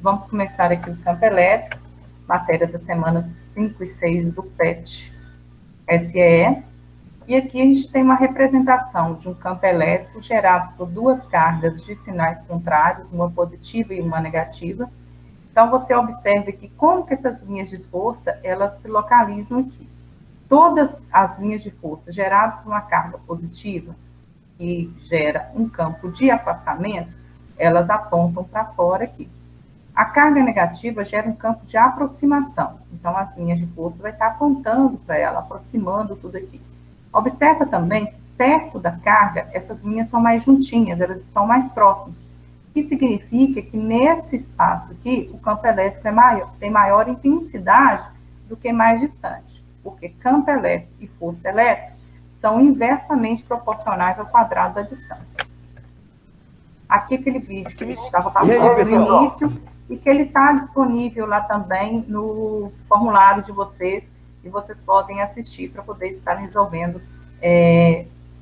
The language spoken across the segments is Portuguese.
Vamos começar aqui o campo elétrico, matéria das semanas 5 e 6 do PET SEE. E aqui a gente tem uma representação de um campo elétrico gerado por duas cargas de sinais contrários, uma positiva e uma negativa. Então, você observa aqui como que essas linhas de força, elas se localizam aqui. Todas as linhas de força geradas por uma carga positiva, que gera um campo de afastamento, elas apontam para fora aqui. A carga negativa gera um campo de aproximação. Então, as linhas de força vai estar apontando para ela, aproximando tudo aqui. Observa também que perto da carga, essas linhas estão mais juntinhas, elas estão mais próximas. O que significa que nesse espaço aqui, o campo elétrico tem maior intensidade do que mais distante. Porque campo elétrico e força elétrica são inversamente proporcionais ao quadrado da distância. Aqui aquele vídeo que a gente estava passando no início e que ele está disponível lá também no formulário de vocês, e vocês podem assistir para poder estar resolvendo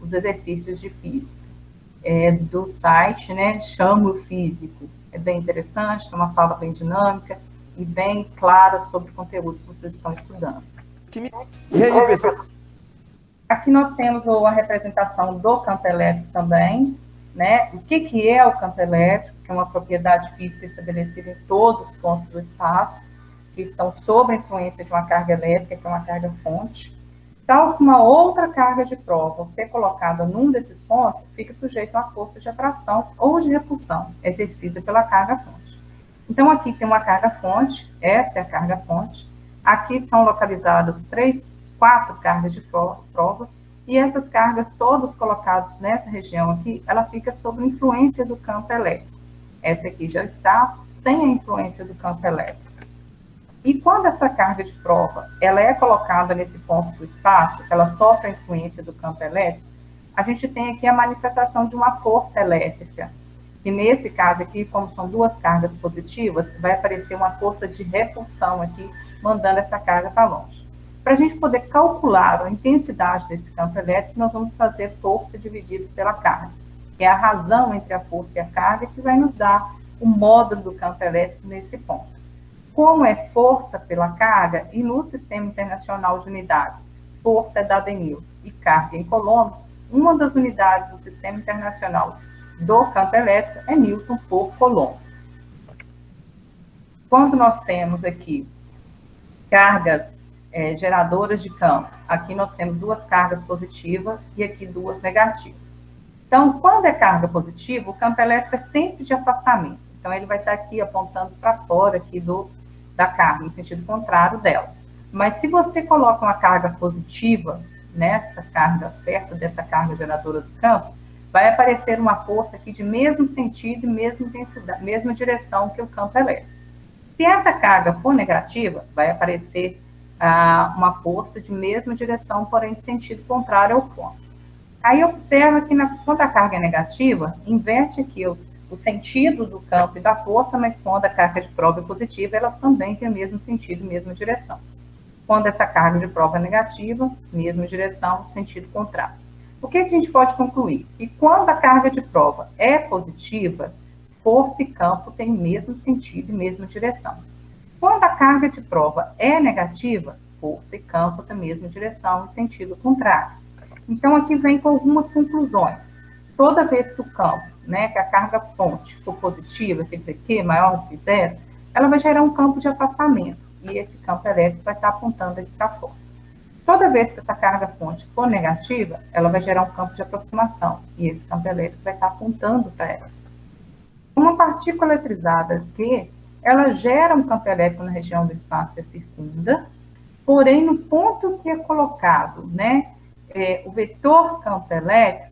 os exercícios de física do site, né? Chamo o Físico. É bem interessante, tem uma fala bem dinâmica e bem clara sobre o conteúdo que vocês estão estudando. E aí, pessoal? Aqui nós temos a representação do campo elétrico também, né? O que é o campo elétrico? Que é uma propriedade física estabelecida em todos os pontos do espaço, que estão sob a influência de uma carga elétrica, que é uma carga fonte. Tal como uma outra carga de prova, ao ser colocada num desses pontos, fica sujeito a uma força de atração ou de repulsão, exercida pela carga fonte. Então, aqui tem uma carga fonte, essa é a carga fonte. Aqui são localizadas 4 cargas de prova, e essas cargas todas colocadas nessa região aqui, ela fica sob influência do campo elétrico. Essa aqui já está sem a influência do campo elétrico. E quando essa carga de prova ela é colocada nesse ponto do espaço, ela sofre a influência do campo elétrico, a gente tem aqui a manifestação de uma força elétrica. E nesse caso aqui, como são duas cargas positivas, vai aparecer uma força de repulsão aqui, mandando essa carga para longe. Para a gente poder calcular a intensidade desse campo elétrico, nós vamos fazer força dividido pela carga, que é a razão entre a força e a carga, que vai nos dar o módulo do campo elétrico nesse ponto. Como é força pela carga, e no Sistema Internacional de Unidades, força é dada em newton e carga em coulomb, uma das unidades do Sistema Internacional do campo elétrico é newton por coulomb. Quando nós temos aqui cargas geradoras de campo, aqui nós temos duas cargas positivas e aqui duas negativas. Então, quando é carga positiva, o campo elétrico é sempre de afastamento. Então, ele vai estar aqui apontando para fora aqui da carga, no sentido contrário dela. Mas se você coloca uma carga positiva nessa carga, perto dessa carga geradora do campo, vai aparecer uma força aqui de mesmo sentido e mesma intensidade, mesma direção que o campo elétrico. Se essa carga for negativa, vai aparecer uma força de mesma direção, porém de sentido contrário ao ponto. Aí observa que quando a carga é negativa, inverte aqui o sentido do campo e da força, mas quando a carga de prova é positiva, elas também têm o mesmo sentido, mesma direção. Quando essa carga de prova é negativa, mesma direção, sentido contrário. O que a gente pode concluir? Que quando a carga de prova é positiva, força e campo têm o mesmo sentido e mesma direção. Quando a carga de prova é negativa, força e campo têm a mesma direção e sentido contrário. Então, aqui vem com algumas conclusões. Toda vez que o campo, que a carga fonte for positiva, quer dizer, Q maior do que zero, ela vai gerar um campo de afastamento, e esse campo elétrico vai estar apontando aqui para fora. Toda vez que essa carga fonte for negativa, ela vai gerar um campo de aproximação, e esse campo elétrico vai estar apontando para ela. Uma partícula eletrizada Q, ela gera um campo elétrico na região do espaço que a circunda, porém, no ponto que é colocado, o vetor campo elétrico,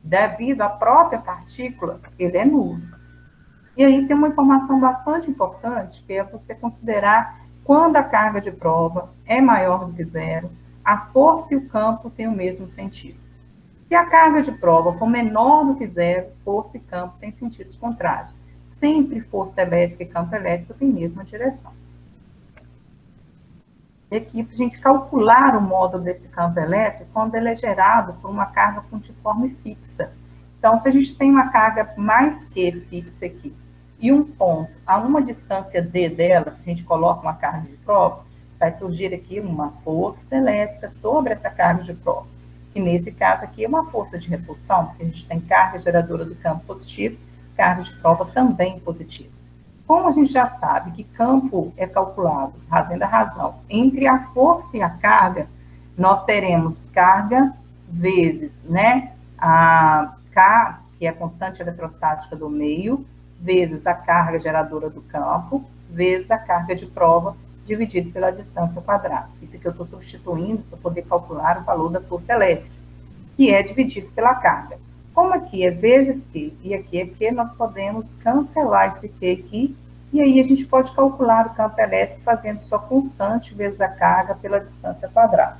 devido à própria partícula, ele é nulo. E aí tem uma informação bastante importante, que é você considerar quando a carga de prova é maior do que zero, a força e o campo têm o mesmo sentido. Se a carga de prova for menor do que zero, força e campo têm sentidos contrários. Sempre força elétrica e campo elétrico têm a mesma direção. E aqui, para a gente calcular o módulo desse campo elétrico, quando ele é gerado por uma carga pontiforme fixa. Então, se a gente tem uma carga mais Q fixa aqui, e um ponto a uma distância D dela, a gente coloca uma carga de prova, vai surgir aqui uma força elétrica sobre essa carga de prova. Que nesse caso aqui é uma força de repulsão, porque a gente tem carga geradora do campo positivo, carga de prova também positiva. Como a gente já sabe que campo é calculado, fazendo a razão, entre a força e a carga, nós teremos carga vezes, né, a K, que é a constante eletrostática do meio, vezes a carga geradora do campo, vezes a carga de prova, dividido pela distância quadrada. Isso que eu estou substituindo para poder calcular o valor da força elétrica, que é dividido pela carga. Como aqui é vezes Q e aqui é Q, nós podemos cancelar esse Q aqui, e aí a gente pode calcular o campo elétrico fazendo só constante vezes a carga pela distância quadrada.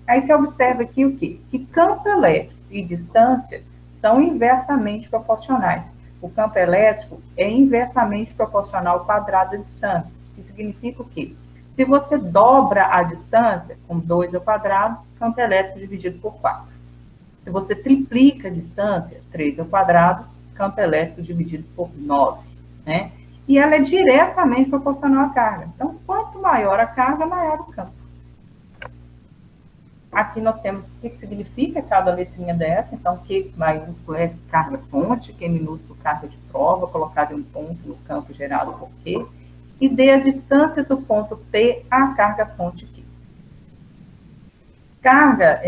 Aí você observa aqui o quê? Que campo elétrico e distância são inversamente proporcionais. O campo elétrico é inversamente proporcional ao quadrado da distância, que significa o quê? Se você dobra a distância com 2 ao quadrado, campo elétrico dividido por 4. Se você triplica a distância, 3 ao quadrado, campo elétrico dividido por 9, né? E ela é diretamente proporcional à carga. Então, quanto maior a carga, maior o campo. Aqui nós temos o que significa cada letrinha dessa. Então, Q maiúsculo é carga fonte, Q minúsculo carga de prova, colocado em um ponto no campo gerado por Q. E D a distância do ponto P à carga fonte Q. Carga,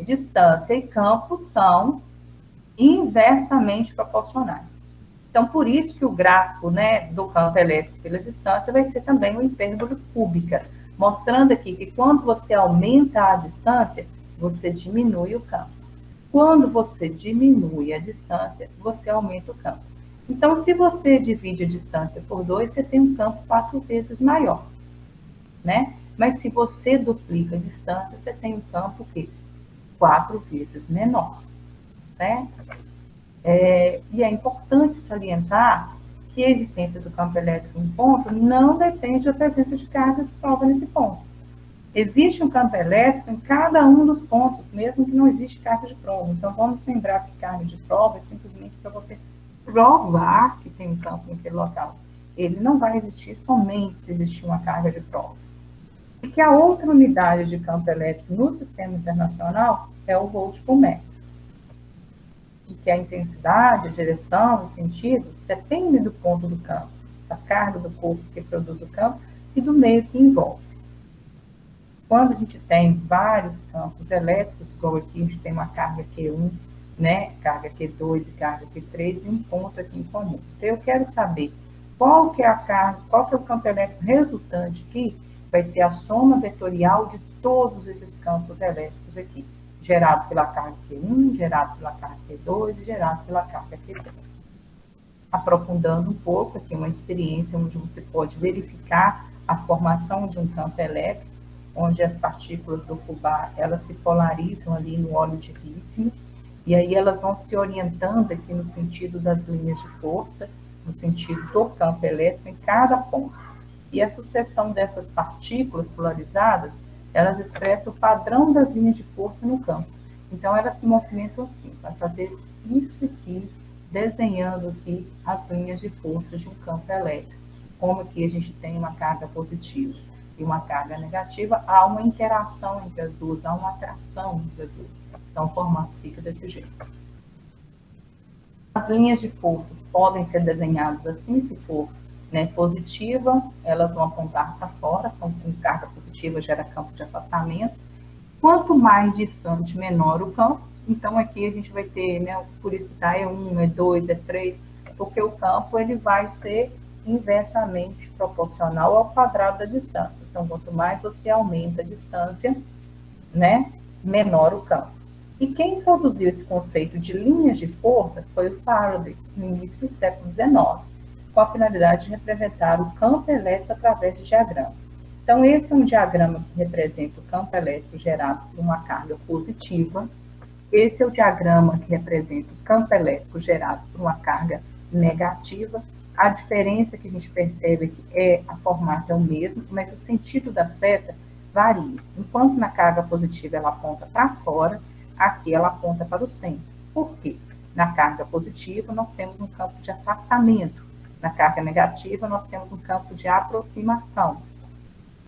distância e campo são inversamente proporcionais. Então, por isso que o gráfico, né, do campo elétrico pela distância vai ser também uma hipérbole cúbica, mostrando aqui que quando você aumenta a distância, você diminui o campo. Quando você diminui a distância, você aumenta o campo. Então, se você divide a distância por 2, você tem um campo 4 vezes maior, né? Mas se você duplica a distância, você tem um campo que 4 vezes menor, né? E é importante salientar que a existência do campo elétrico em um ponto não depende da presença de carga de prova nesse ponto. Existe um campo elétrico em cada um dos pontos, mesmo que não existe carga de prova. Então, vamos lembrar que carga de prova é simplesmente para você provar que tem um campo naquele local. Ele não vai existir somente se existir uma carga de prova. E que a outra unidade de campo elétrico no sistema internacional é o volt por metro. E que a intensidade, a direção, o sentido, depende do ponto do campo, da carga do corpo que produz o campo e do meio que envolve. Quando a gente tem vários campos elétricos, igual aqui a gente tem uma carga Q1, né, carga Q2 e carga Q3, e um ponto aqui em comum. Então, eu quero saber qual que é a carga, qual que é o campo elétrico resultante aqui, vai ser a soma vetorial de todos esses campos elétricos aqui, gerado pela carga Q1, gerado pela carga Q2 e gerado pela carga Q3. Aprofundando um pouco aqui, uma experiência onde você pode verificar a formação de um campo elétrico, onde as partículas do fubá, elas se polarizam ali no óleo de rícino, e aí elas vão se orientando aqui no sentido das linhas de força, no sentido do campo elétrico em cada ponto. E a sucessão dessas partículas polarizadas, elas expressam o padrão das linhas de força no campo. Então, elas se movimentam assim, vai fazer isso aqui, desenhando aqui as linhas de força de um campo elétrico. Como aqui a gente tem uma carga positiva e uma carga negativa, há uma interação entre as duas, há uma atração entre as duas. Então, o formato fica desse jeito. As linhas de forças podem ser desenhadas assim, se for, né, positiva, elas vão apontar para fora, são com carga positiva, gera campo de afastamento. Quanto mais distante, menor o campo. Então, aqui a gente vai ter, né, por isso que está E1, E2, E3, porque o campo ele vai ser inversamente proporcional ao quadrado da distância. Então, quanto mais você aumenta a distância, né, menor o campo. E quem introduziu esse conceito de linhas de força foi o Faraday, no início do século XIX, com a finalidade de representar o campo elétrico através de diagramas. Então, esse é um diagrama que representa o campo elétrico gerado por uma carga positiva. Esse é o diagrama que representa o campo elétrico gerado por uma carga negativa. A diferença que a gente percebe aqui é a formato é o mesmo, mas o sentido da seta varia. Enquanto na carga positiva ela aponta para fora, aqui ela aponta para o centro. Por quê? Na carga positiva nós temos um campo de afastamento. Na carga negativa, nós temos um campo de aproximação.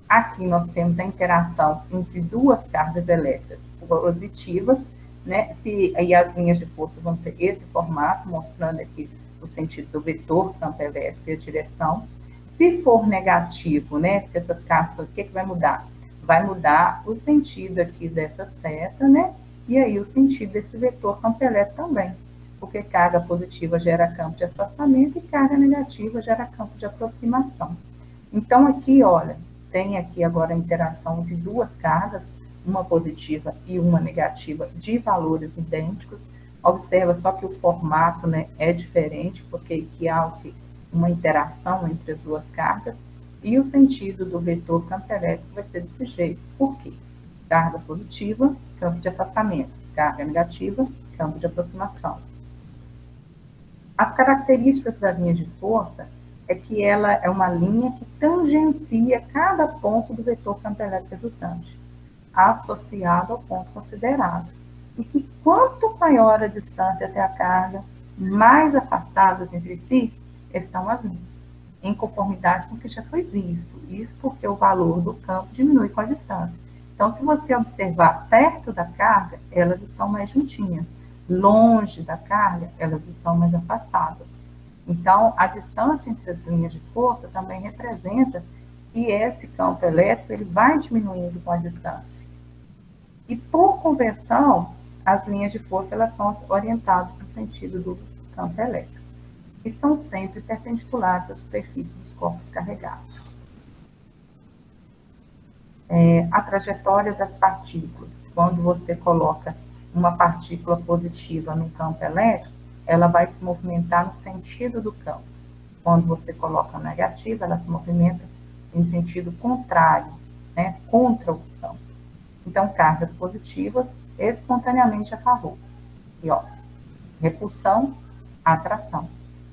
Aqui nós temos a interação entre duas cargas elétricas positivas, né? E as linhas de força vão ter esse formato, mostrando aqui o sentido do vetor, campo elétrico e a direção. Se for negativo, né? Se essas cargas, o que vai mudar? Vai mudar o sentido aqui dessa seta, né? E aí o sentido desse vetor campo elétrico também, porque carga positiva gera campo de afastamento e carga negativa gera campo de aproximação. Então aqui, olha, tem aqui agora a interação de duas cargas, uma positiva e uma negativa, de valores idênticos. Observa só que o formato, né, é diferente, porque aqui há uma interação entre as duas cargas, e o sentido do vetor campo elétrico vai ser desse jeito. Por quê? Carga positiva, campo de afastamento. Carga negativa, campo de aproximação. As características da linha de força é que ela é uma linha que tangencia cada ponto do vetor campo elétrico resultante, associado ao ponto considerado. E que quanto maior a distância até a carga, mais afastadas entre si estão as linhas, em conformidade com o que já foi visto. Isso porque o valor do campo diminui com a distância. Então, se você observar perto da carga, elas estão mais juntinhas. Longe da carga, elas estão mais afastadas. Então, a distância entre as linhas de força também representa que esse campo elétrico ele vai diminuindo com a distância. E, por convenção, as linhas de força elas são orientadas no sentido do campo elétrico, e são sempre perpendiculares à superfície dos corpos carregados. A trajetória das partículas, quando você coloca uma partícula positiva no campo elétrico, ela vai se movimentar no sentido do campo. Quando você coloca negativa, ela se movimenta em sentido contrário, né, contra o campo. Então, cargas positivas espontaneamente a favor. E, ó, repulsão, atração.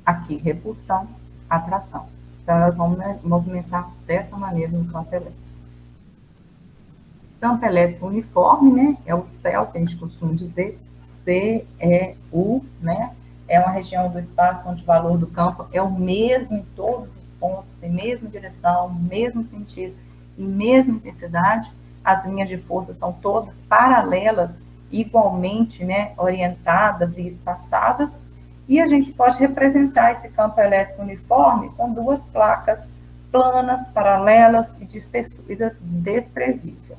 Aqui, repulsão, atração. Então, elas vão movimentar dessa maneira no campo elétrico. Campo elétrico uniforme, né? É o céu, que a gente costuma dizer, CEU, né? É uma região do espaço onde o valor do campo é o mesmo em todos os pontos, tem mesma direção, mesmo sentido e mesma intensidade. As linhas de força são todas paralelas, igualmente, né, orientadas e espaçadas. E a gente pode representar esse campo elétrico uniforme com duas placas planas, paralelas e de espessura desprezível.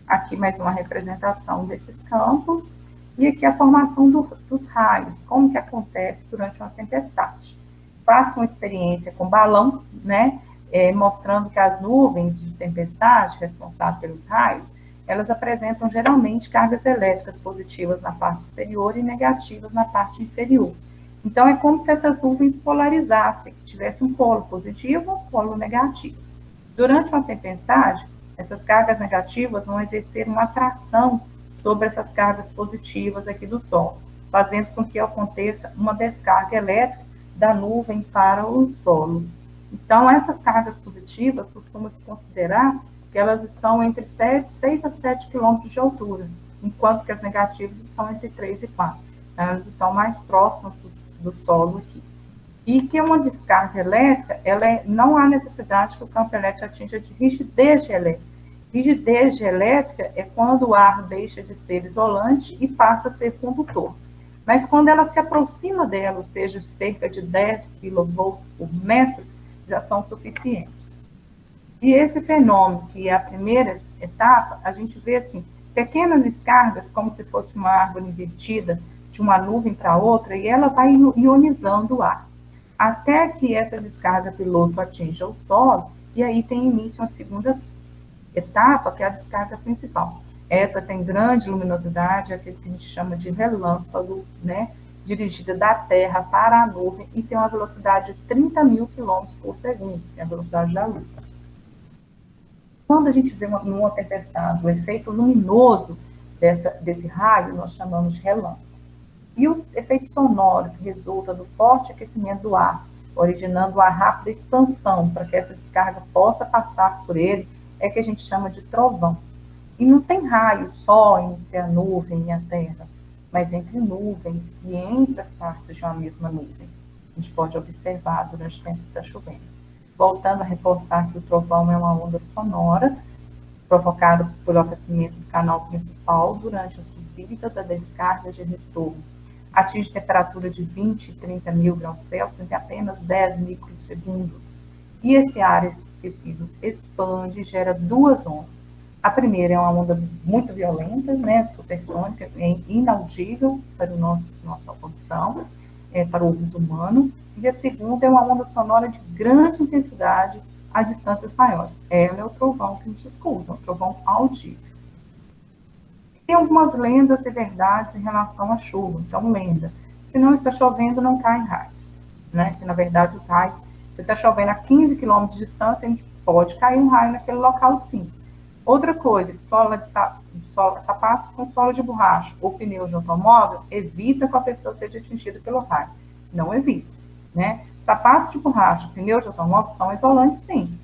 Aqui mais uma representação desses campos, e aqui a formação dos raios, como que acontece durante uma tempestade. Faça uma experiência com balão, né, mostrando que as nuvens de tempestade, responsáveis pelos raios, elas apresentam geralmente cargas elétricas positivas na parte superior e negativas na parte inferior. Então, é como se essas nuvens polarizassem, que tivesse um polo positivo e um polo negativo. Durante uma tempestade, essas cargas negativas vão exercer uma atração sobre essas cargas positivas aqui do Sol, fazendo com que aconteça uma descarga elétrica da nuvem para o solo. Então, essas cargas positivas costumam-se considerar que elas estão entre 6 a 7 quilômetros de altura, enquanto que as negativas estão entre 3 e 4. Então, elas estão mais próximas do solo aqui. E que uma descarga elétrica, não há necessidade que o campo elétrico atinja de rigidez elétrica. Rigidez elétrica é quando o ar deixa de ser isolante e passa a ser condutor. Mas quando ela se aproxima dela, ou seja, cerca de 10 kV por metro, já são suficientes. E esse fenômeno, que é a primeira etapa, a gente vê assim, pequenas descargas, como se fosse uma árvore invertida, de uma nuvem para outra, e ela vai ionizando o ar, até que essa descarga piloto atinja o solo, e aí tem início a segunda etapa, que é a descarga principal. Essa tem grande luminosidade, é aquilo que a gente chama de relâmpago, né, dirigida da Terra para a nuvem, e tem uma velocidade de 30 mil quilômetros por segundo, que é a velocidade da luz. Quando a gente vê numa tempestade, o efeito luminoso desse raio, nós chamamos de relâmpago. E o efeito sonoro que resulta do forte aquecimento do ar, originando a rápida expansão para que essa descarga possa passar por ele, é que a gente chama de trovão. E não tem raio só entre a nuvem e a terra, mas entre nuvens e entre as partes de uma mesma nuvem. a gente pode observar durante o tempo que está chovendo. Voltando a reforçar que o trovão é uma onda sonora provocada pelo aquecimento do canal principal durante a subida da descarga de retorno. Atinge temperatura de 20 e 30 mil graus Celsius em apenas 10 microsegundos. E esse ar aquecido expande e gera duas ondas. A primeira é uma onda muito violenta, né, supersônica, é inaudível para nossa audição, para o ouvido humano. E a segunda é uma onda sonora de grande intensidade a distâncias maiores. Ela é o trovão que a gente escuta, o trovão audível. Tem algumas lendas e verdades em relação à chuva. Então, lenda: se não está chovendo, não caem raios. Né? Que, na verdade, os raios, se está chovendo a 15 km de distância, a gente pode cair um raio naquele local, sim. Outra coisa, sapatos com sola de borracha ou pneu de automóvel, evita que a pessoa seja atingida pelo raio. Não evita, né? Sapatos de borracha, pneu de automóvel são isolantes, sim.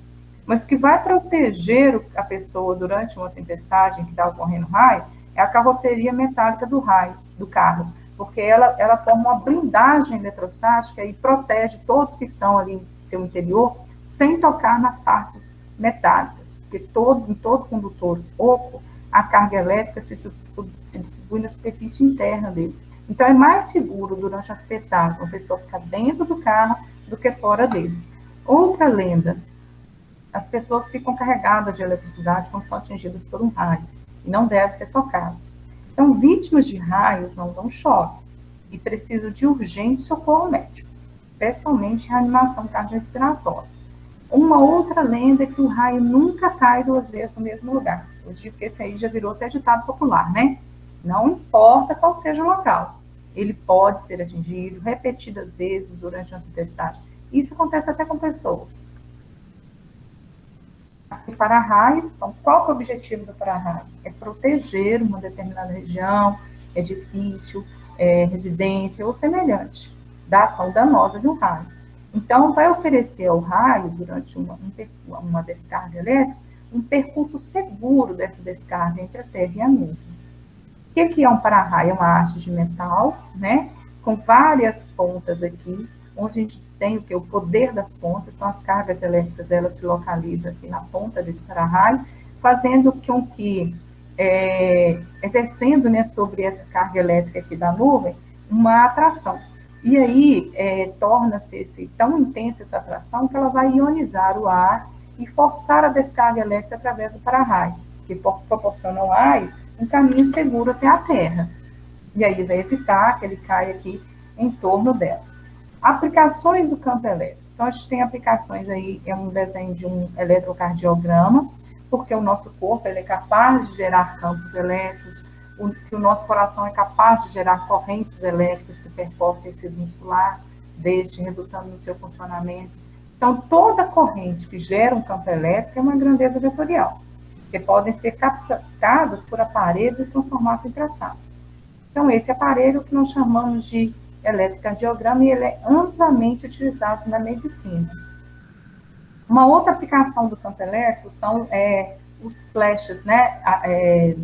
Mas o que vai proteger a pessoa durante uma tempestade em que está ocorrendo raio é a carroceria metálica do raio, do carro, porque ela forma uma blindagem eletrostática e protege todos que estão ali em seu interior sem tocar nas partes metálicas, porque em todo condutor oco, a carga elétrica se distribui na superfície interna dele. Então, é mais seguro durante a tempestade uma pessoa ficar dentro do carro do que fora dele. Outra lenda: as pessoas ficam carregadas de eletricidade quando são atingidas por um raio e não devem ser tocadas. Então, vítimas de raios não dão choque e precisam de urgente socorro médico, especialmente reanimação cardiorrespiratória. Uma outra lenda é que o raio nunca cai duas vezes no mesmo lugar. Eu digo que esse aí já virou até ditado popular, né? Não importa qual seja o local, ele pode ser atingido repetidas vezes durante uma tempestade. Isso acontece até com pessoas. O para-raio, então, qual é o objetivo do para-raio? É proteger uma determinada região, edifício, residência ou semelhante da ação danosa de um raio. Então, vai oferecer ao raio, durante uma descarga elétrica, um percurso seguro dessa descarga entre a Terra e a nuvem. O que é um para-raio? É uma haste de metal, né, com várias pontas aqui, onde a gente tem o poder das pontas. Então, as cargas elétricas, elas se localizam aqui na ponta desse para-raio, fazendo com que, exercendo, né, sobre essa carga elétrica aqui da nuvem, uma atração. E aí, torna-se tão intensa essa atração que ela vai ionizar o ar e forçar a descarga elétrica através do para-raio, que proporciona ao raio um caminho seguro até a Terra. E aí vai evitar que ele caia aqui em torno dela. Aplicações do campo elétrico. Então, a gente tem aplicações aí, é um desenho de um eletrocardiograma, porque o nosso corpo ele é capaz de gerar campos elétricos, que o nosso coração é capaz de gerar correntes elétricas que percorrem o tecido muscular, resultando no seu funcionamento. Então, toda corrente que gera um campo elétrico é uma grandeza vetorial, que podem ser captadas por aparelhos e transformadas em traçado. Então, esse aparelho que nós chamamos de eletrocardiograma, e ele é amplamente utilizado na medicina. Uma outra aplicação do campo elétrico são os flashes, né?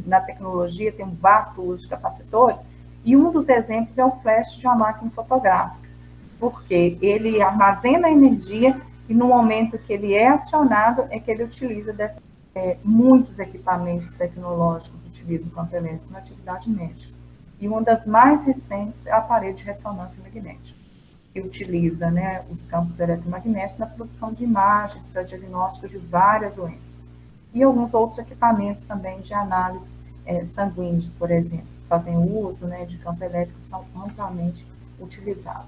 Na tecnologia tem um vasto uso de capacitores, e um dos exemplos é o flash de uma máquina fotográfica, porque ele armazena energia e no momento que ele é acionado é que ele utiliza muitos equipamentos tecnológicos que utilizam o campo elétrico na atividade médica. E uma das mais recentes é o aparelho de ressonância magnética, que utiliza, né, os campos eletromagnéticos na produção de imagens para diagnóstico de várias doenças. E alguns outros equipamentos também de análise sanguínea, por exemplo, fazem uso, né, de campo elétrico, são amplamente utilizados.